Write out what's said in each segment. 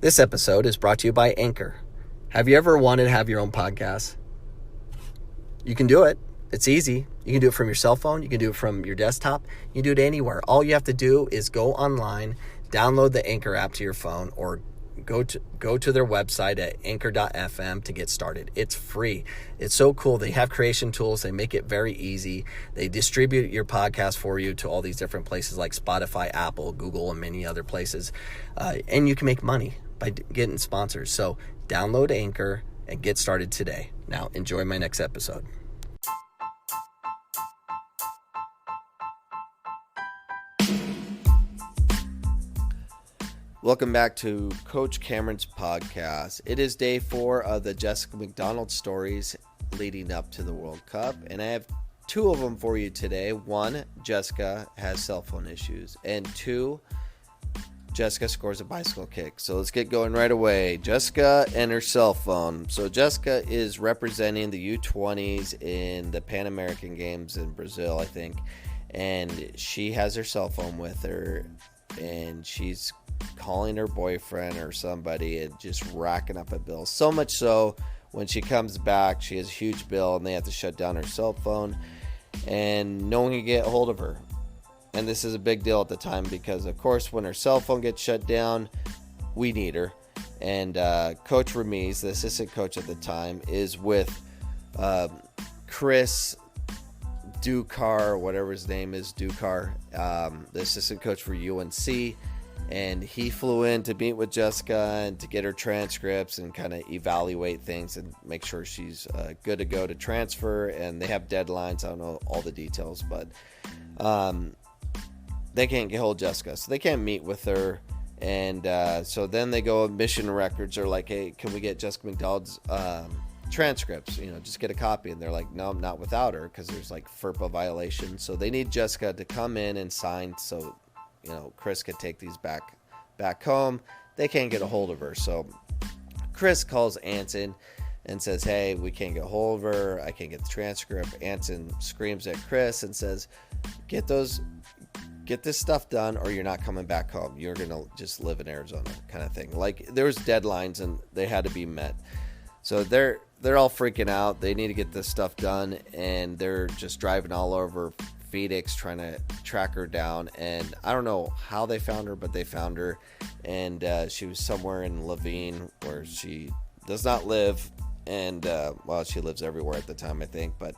This episode is brought to you by Anchor. Have you ever wanted to have your own podcast? You can do it. It's easy. You can do it from your cell phone. You can do it from your desktop. You can do it anywhere. All you have to do is go online, download the Anchor app to your phone, or go to their website at anchor.fm to get started. It's free. It's so cool. They have creation tools. They make it very easy. They distribute your podcast for you to all these different places like Spotify, Apple, Google, and many other places. And you can make money by getting sponsors. So download Anchor and get started today. Now enjoy my next episode. Welcome back to Coach Cameron's podcast. It is day 4 of the Jessica McDonald stories leading up to the World Cup, and I have 2 of them for you today. 1, Jessica has cell phone issues, and 2, Jessica scores a bicycle kick. So let's get going right away. Jessica and her cell phone. So Jessica is representing the U20s in the Pan American Games in Brazil, I think, and she has her cell phone with her, and she's calling her boyfriend or somebody and just racking up a bill. So much so, when she comes back, she has a huge bill and they have to shut down her cell phone and no one can get a hold of her. And this is a big deal at the time because, of course, when her cell phone gets shut down, we need her. And Coach Ramiz, the assistant coach at the time, is with Chris Dukar, whatever his name is, Dukar, the assistant coach for UNC. And he flew in to meet with Jessica and to get her transcripts and kind of evaluate things and make sure she's good to go to transfer. And they have deadlines. I don't know all the details, but they can't get hold of Jessica, so they can't meet with her. And so then they go, Mission Records are like, hey, can we get Jessica McDonald's transcripts? You know, just get a copy. And they're like, no, not without her, because there's like FERPA violations. So they need Jessica to come in and sign so, you know, Chris could take these back home. They can't get a hold of her. So Chris calls Anson and says, hey, we can't get a hold of her. I can't get the transcript. Anson screams at Chris and says, get this stuff done or you're not coming back home. You're going to just live in Arizona, kind of thing. Like, there was deadlines and they had to be met. So they're all freaking out. They need to get this stuff done, and they're just driving all over Phoenix trying to track her down. And I don't know how they found her, but they found her. And she was somewhere in Levine, where she does not live. And, well, she lives everywhere at the time, I think. But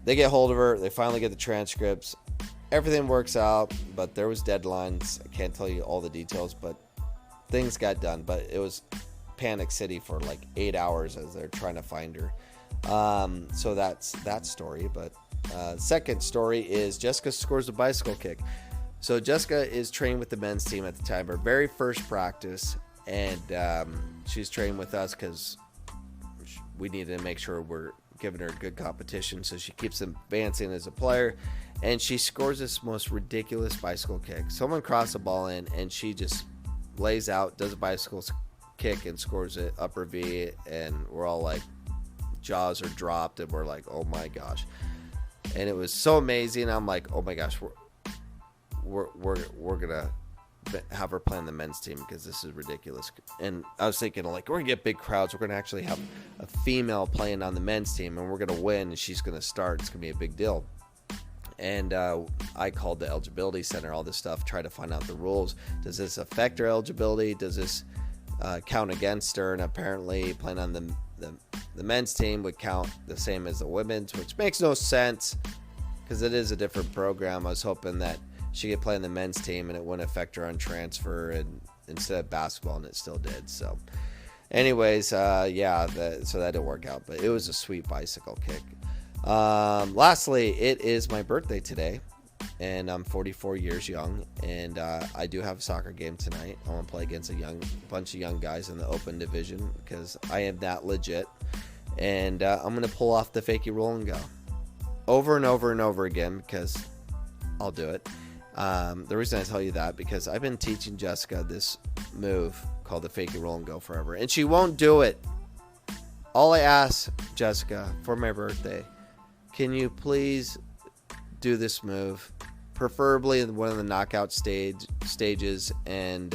they get hold of her. They finally get the transcripts. Everything works out, but there was deadlines. I can't tell you all the details, but things got done. But it was Panic City for like 8 hours as they're trying to find her. So that's that story. But second story is Jessica scores a bicycle kick. So Jessica is training with the men's team at the time, her very first practice, and she's training with us because we need to make sure we're giving her good competition. So she keeps advancing as a player, and she scores this most ridiculous bicycle kick. Someone crossed the ball in, and she just lays out, does a bicycle kick, and scores it upper V, and we're all like, jaws are dropped, and we're like, oh my gosh. And it was so amazing. I'm like, oh my gosh, we're gonna have her play on the men's team because this is ridiculous. And I was thinking, like, we're gonna get big crowds. We're gonna actually have a female playing on the men's team, and we're gonna win, and she's gonna start. It's gonna be a big deal. And I called the eligibility center, all this stuff, try to find out the rules. Does this affect her eligibility? Does this count against her? And apparently playing on the men's team would count the same as the women's, which makes no sense because it is a different program. I was hoping that she could play on the men's team and it wouldn't affect her on transfer and instead of basketball, and it still did. So anyways, so that didn't work out, but it was a sweet bicycle kick. Lastly, it is my birthday today, and I'm 44 years young, and I do have a soccer game tonight. I want to play against a bunch of young guys in the open division because I am that legit, and I'm going to pull off the fakey roll and go over and over and over again because I'll do it. The reason I tell you that, because I've been teaching Jessica this move called the fakey roll and go forever, and she won't do it. All I ask, Jessica, for my birthday, can you please do this move preferably in one of the knockout stages, and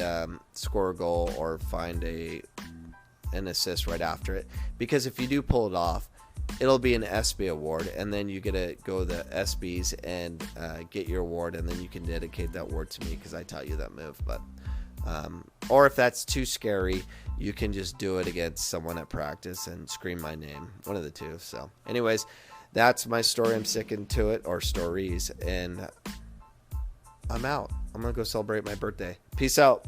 score a goal or find an assist right after it. Because if you do pull it off, it'll be an SB award, and then you get to go the SBs and get your award, and then you can dedicate that award to me because I taught you that move. But or if that's too scary, you can just do it against someone at practice and scream my name, one of the two. So anyways, that's my story. I'm sticking to it, or stories, and I'm out. I'm gonna go celebrate my birthday. Peace out.